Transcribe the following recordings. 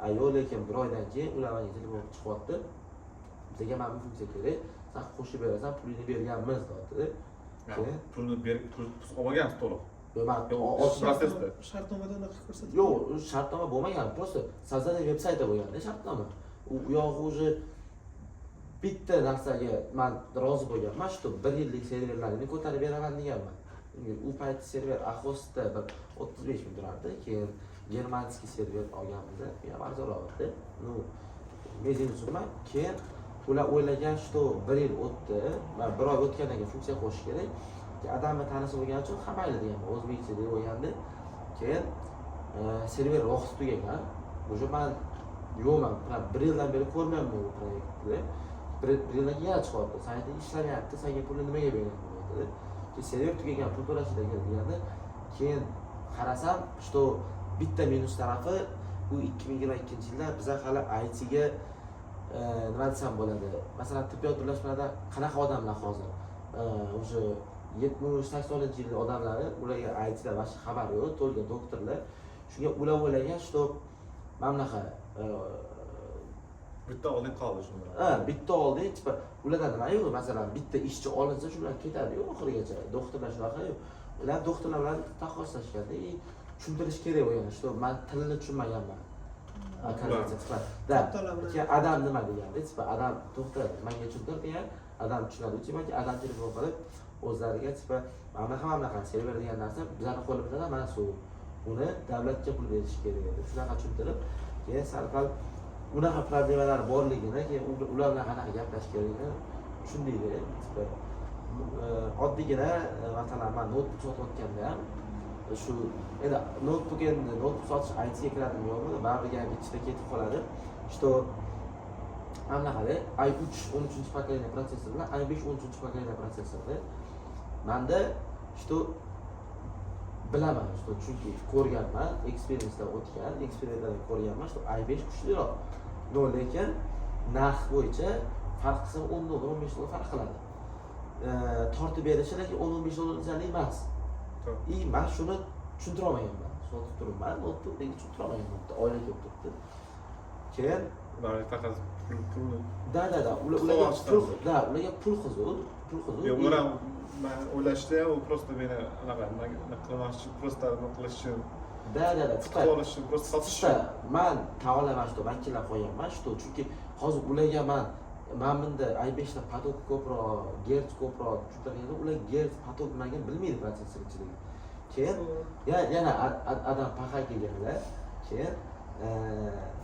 Yo'q, lekin bir oydan keyin ular menga telefon chiqyapti. Bizga mana bu funksiya kerak. Sen qo'shib berasan, pulini berganmiz deyapti. Pulni berib, pul olmagansiz to'liq. Shartnomada unaqa ko'rsatilgan. Yo'q, shartnoma bo'lmagan, просто sozdание veb-sayti bo'lganda shartnoma. U yog'i уже bitta narsaga men rozi bo'lganman, shu 1 yillik serverlarini ko'tarib beraman deganman. U payt server Axosda bir 35 ming turardi, keyin germanskiy server olganmiz, ham arzonroqdi. Ну, mezin summa, keyin ular o'ylagan, что 1 yil o'tdi va 1 oy o'tgandan keyin funksiya qo'shish kerak. Odamni tanisi bo'lgani uchun ham mayli deganman, o'zbekcha deb o'ylandi. Keyin server vaqti tugagan. Уже men yo'qman, 1 yildan beri ko'rmayman bu proyektni. Bir yildan keyin chiqyapti. Saytda ishlamayapti, senga pulni nimaga beraman dedi. Server tugagan, pul to'lashda deganda keyin qarasam, что bitta minus tarafi bu 2022-yilda biz hali IT ga nima desam bo'ladi. Masalan, tibbiyot birlashmalarida qanaqa odamlar hozir? O'sha 70-80-yil odamlari, ularga IT da boshqa xabar yo'q, to'lgan doktorlar. Shunga ular o'ylagan, что mana bunaqa bitta oldin qoldi shunda. Bitta oldin, tipa ulardan nima yo'q? Masalan, bitta ishchi olinsa, shular ketadi-yu oxirigacha. Doktorlar shunaqa yo'q. Ular doktorlar bilan taqqoslashganda, tushuntirish kerak bo'lgan, что men tilni tushunmaganman. Da. Keyin adam nima deganda, tipa adam to'xta, menga tushuntir degan, adam tushunadi. Chunki adam telefon qilib o'zlariga tipa mana bunaqa server degan narsa bizning qo'limizda, mana shu. Uni davlatga pul berish kerak edi. Shunaqa tushuntirib, keyin sarfal unaqa problemalar borligini, keyin ular bilan qanaqa gaplash kerakligini tushundinglar. Tipa oddiygina masalan men notebook sotayotganda ham shu endi notebook sotish ITga kiradimi yo'qmi? Baribir ham ichida ketib qoladi. Что anaqada i3 13-pokoleniya protsessor bilan i5 13-pokoleniya protsessorda menda что bilaman, что chunki ko'rganman, eksperimentdan o'tgan, eksperimentdan ko'rganman, что i5 kuchliroq. No, lekin narx bo'yicha farq qilsa 10 dollar, 15 dollar farq qiladi. Tortib berishi lekin 10-15 dollardan emas. Men shuni tushuntira olmayman. Sotib turibman, notebookni tushuntira olmayman. Oylik yo'q turibdi. Keyin ular faqat pulni ularga pul qizil. Yo'q, ular men o'ylashda u просто meni anaqa qilmoqchi, просто nima qilish uchun. Da, qilish uchun, просто sotish uchun. Men ta'olaman, что vakillab qo'yaman, что chunki hozir ularga men bunda i5 da potok ko'proq, gertz ko'proq tushuntirganda, ular gertz potok nimaligini bilmaydi protsessor ichidagi. Keyin yana adam paxa kelganlar, keyin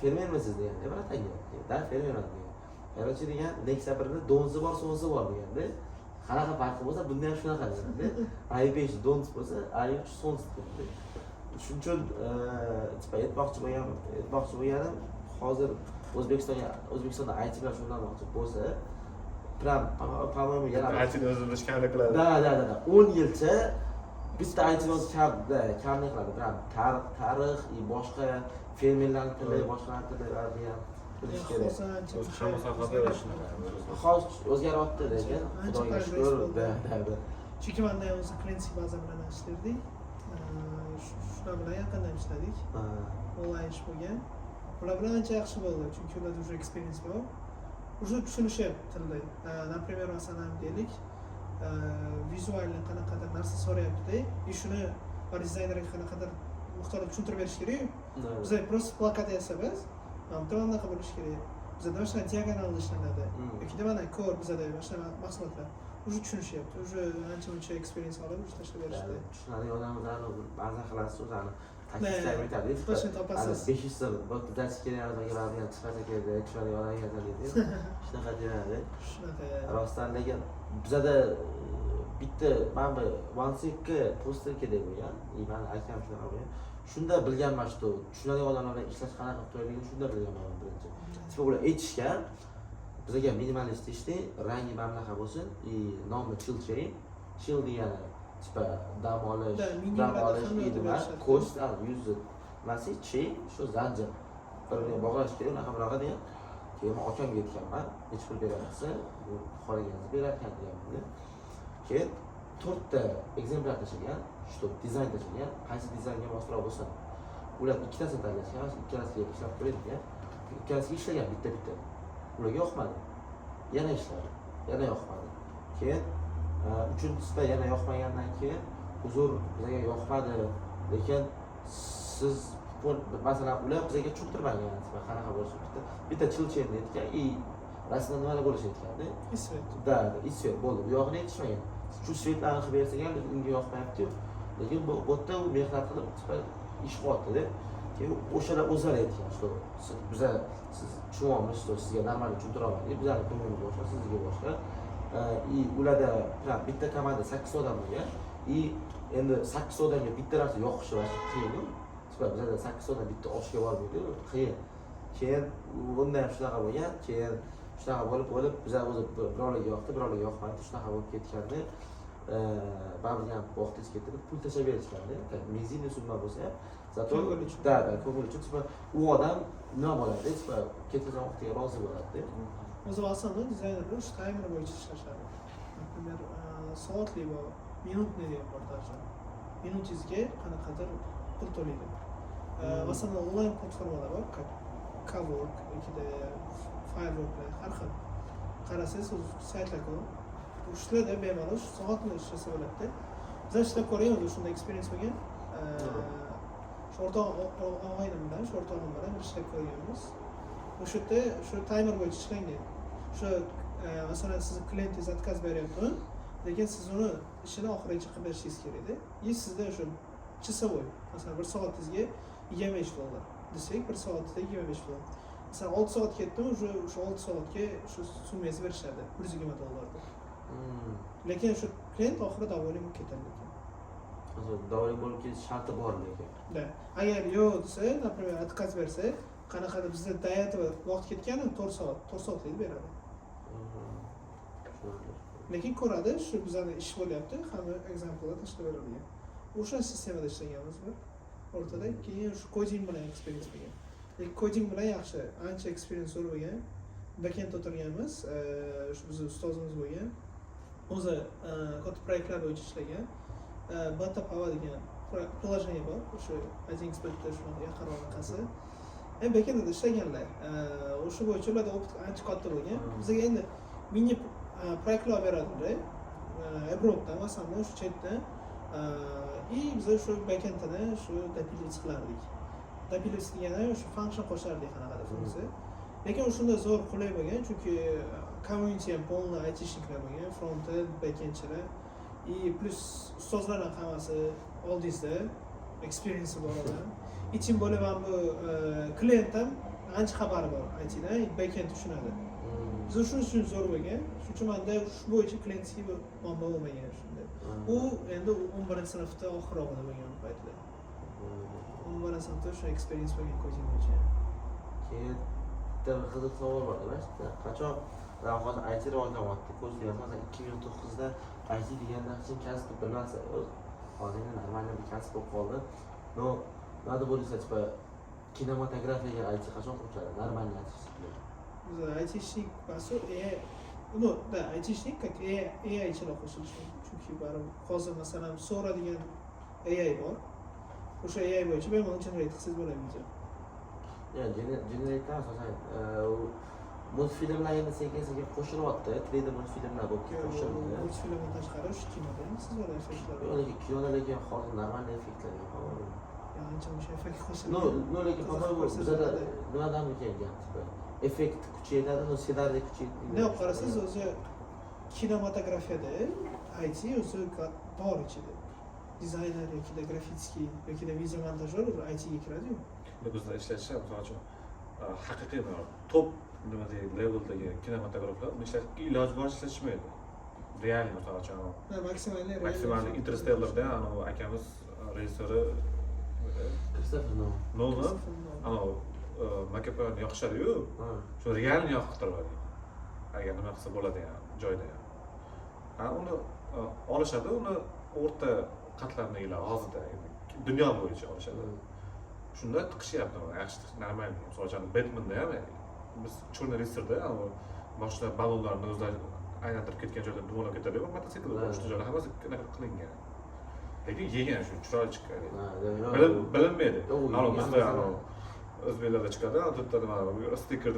fermermisiz deganda, brataga. Da, fermerman degan. Короче degan, Nexia 1ni donzi bor, sonzi bor deganda, qanaqa farqi bo'lsa, bunda ham shunaqa deganda, i5 donz bo'lsa, i3 sonz deganda. Shuning uchun aytmoqchi bo'lganim, hozir O'zbekistonda IT bilan shug'ullanmoqchi bo'lsa, по-моему, yana IT ni o'zini kamlik qiladi. Da. 10 yilcha bitta IT o'zi kamlik qiladi. Tarix, boshqa fermerlarning tili, boshqalarning tili ham bilish kerak. Hozir o'zgaryapti lekin, Xudoga shukr. Da. Chunki menda o'zi Clancy baza bilan ishlardik. Shular bilan yaqindan ishladik. Onlayn ish bo'lgan. Ular bilan ancha yaxshi bo'ldi, chunki ularda уже experience bor. Уже tushunishyapti tilni. Например, masalan deylik, vizualni qanaqadir narsa so'rayapti-da, shuni dizaynerga qanaqadir miqdorda tushuntirib berish kerak. Biz просто plakat yasabiz, mana bunaqa bo'lishi kerak. Bizda mana diagonalda ishlanadi. Yoki mana ko'r bizda mana mahsulotlar. Уже tushunishyapti. Уже ancha-muncha experience olib, tashlab berishdi. Tushunadi odamlarni ba'zan xilasi o'zani takliflar aytadi. To'shni topasiz. 500 so'm bo'tda keraklarga baribir chiqadi kerak, tushunadi odamga deydi. Shunaqa deyadi. Shunaqa. Rostdan lekin bizda bitta mana bu OneSecga posterga deb qo'ygan. Men akam shunaqa bo'lgan. Shunda bilganman, что tushunadigan odamlar bilan ishlash qanaqa qilishligini shunda bilganman birinchi. Tipa ular aytishgan, bizga minimalist ishdi, rangi mana bunaqa bo'lsin, nomi chill degani tipa dam olish, idima, ko'st, yuzi, masi, chi, shu zanjir. Birini bog'lash kerak, unaqa degan. Keyin men akamga aytganman, hech pul bermasa, bu xohlaganini berarkan deganman. Keyin 4 ta ekzemplar tashlagan, shu dizayn tashlagan, qaysi dizaynga mosroq bo'lsa. ular ikkitasini tanlashgan, ikkalasiga ishlab qo'ydik-ya. Ikkalasiga ishlagan bitta-bitta. Ularga yoqmadi. Yana ishladi. Yana yoqmadi. Keyin uchinchisida yana yoqmagandan keyin uzr bizga yoqmadi, lekin siz masalan ular bizga tushuntirmagan, qanaqa bo'lishi bitta chilchenni aytgan, rasmda nimalar bo'lishi aytganda. Isvet. Da, isvet bo'ldi. Bu yog'ini aytishmagan. Shu svetlarni qilib bersak ham unga yoqmayapti-yu. Lekin bu yerda u mehnat qilib ish qilyapti-da. Keyin o'shalar o'zlari aytgan, что biz siz tushunyapmiz, что sizga normal tushuntira olmaydi. Bizlarning ko'nglimiz boshqa, sizga boshqa. Ularda bitta komanda 8 odam bo'lgan. Endi 8 odamga bitta narsa yoqishi qiyin-ku. Bizlarda 8 odam bitta oshga bormaydi, qiyin. Keyin bundan shunaqa bo'lgan, keyin shunaqa bo'lib bizlar o'zi birovlarga yoqdi, birovlarga yoqmadi, shunaqa bo'lib ketganda baribir ham vaqtingiz ketdi, pul tashlab berishganda, miziniy summa bo'lsa ham, zato ko'ngil uchun u odam nima bo'ladi, ketgan vaqtiga rozi bo'ladi. O'zi aslida dizaynerlar shu timer bo'yicha ishlashadi. Например, soatli va minutli reportajlar. Minutingizga qanaqadir pul to'laydi. Masalan, onlayn platformalar bor, Cowork yoki Fireworklar, har xil. Qarasangiz, saytlar ko'p. Ishlarda bemalol soatli ishlasa bo'ladi. Biz ishlab ko'rganmiz, shunday experience bo'lgan. O'rtoq og'aynim bilan, o'rtog'im bilan ishlab ko'rganmiz. O'sha yerda shu timer bo'yicha ishlangan. Shu masalan sizni klientingiz отказ beryapti, lekin siz uni ishini oxirigacha qilib berishingiz kerak-da. Sizda o'sha часовой, masalan 1 soatingizga $25 desak, 1 soatda $25. Masalan 6 soat ketdimi, o'sha 6 soatga shu summangizni berishadi, $120. Lekin shu klient oxirida davolim bo'lib ketadi lekin. Davolim bo'lib ketish sharti bor lekin. Da. Agar yo'q desa, например, отказ bersa, qanaqadir bizda до этого vaqt ketgani 4 soatlik beradi. Lekin ko'radi, shu bizning ish bo'lyapti, hamma examplelar tashlab beradigan. O'sha sistemada ishlaganmiz biz o'rtada, keyin shu coding bilan experience bo'lgan. Lekin coding bilan yaxshi, ancha experience bo'lgan. Backend o'tirganmiz, shu bizning ustozimiz bo'lgan. O'zi katta proyektlar bo'yicha ishlagan. Beta Power degan приложение bor, o'sha Expertda shunaqa yaqinroqasi. Backendda ishlaganlar. O'sha bo'yicha ularda opit ancha katta bo'lgan. Bizga endi mini proyektlar beradi-da. Abroaddan, masalan, shu chetdan biz shu backendni shu dapilits qilardik. Dapilits degani shu function qo'shardik qanaqadir funksiya. Lekin shunda zo'r qulay bo'lgan, chunki community ham полный aytishliklar bo'lgan, front-end, backendchilar. Plus ustozlarning hammasi oldingizda experience bor odam. Ichim bo'lib ham bu klient ham ancha xabari bor ITdan, backend tushunadi. Biz shuning uchun zo'r bo'lgan. Shuning uchun menda shu bo'yicha klientga muammo bo'lmagan shunda. U endi 11-sinfda oxirroqda bo'lgan paytda. 11-sinfda shu experience bo'lgan coding bo'yicha. Keyin qiziq savol bor, mana qachon hozir IT rivojlanyapti, ko'zlayapmiz. Masalan 2009da IT degan narsa kasb bilmasa, hozir normalniy bir kasb bo'lib qoldi. No, nada bo'lsa, kinematografiyaga IT qachon qo'shiladi? Normalniy aytishlik. Biz aytishlik basu, no, da, aytishlik как AI ichida qo'shilishi. Chunki baribir hozir masalan Sora degan AI bor. O'sha AI bo'yicha bemalol generate qilsangiz bo'ladi video. Generate asosan multfilmlar endi sekin-sekin qo'shilyapti. 3D multfilmlar bo'lib qo'shildi. Multfilmdan tashqari shu kinoda ham siz bor effektlar. Lekin kinoda lekin hozir normalniy effektlar yo'q. Ancha o'sha effekt qo'shildi. No, lekin по-моему bizda nimadan ekan gap? Effekt kuchayadi, no ssenariy kuchayadi. Ne qarasangiz o'zi kinematografiyada IT o'zi bor ichida. Dizayner yoki grafitskiy yoki video montajyor IT ga kiradi-yu. Bizda ishlashsa, masalan, haqiqiy top nima deydi, leveldagi kinematograflar ishlashga iloji boricha ishlashmaydi. Realniy masalan, maksimalniy Interstellarda akamiz rejissyori Christopher Nolan makaplarni yoqishadi-yu, shu realni yoqtiradi. Agar nima qilsa bo'ladi ham joyda ham. Uni olishadi, uni o'rta qatlamdagilar hozirda dunyo bo'yicha olishadi. Shunda tiqishyapti, yaxshi normal. Masalan, Batman'da ham biz jurnalistlarda boshqa ballonlarni o'zlari aylantirib ketgan joyda dumalab ketadi, mototsikl boshqa joyda hammasi qilingan. lekin yegan shu chiroyli chiqqan. Ha, demak, Bilinmaydi. Yo'q, Mana yegan bizda masala. o'zbeklarda chiqadi, odatda nima stikerni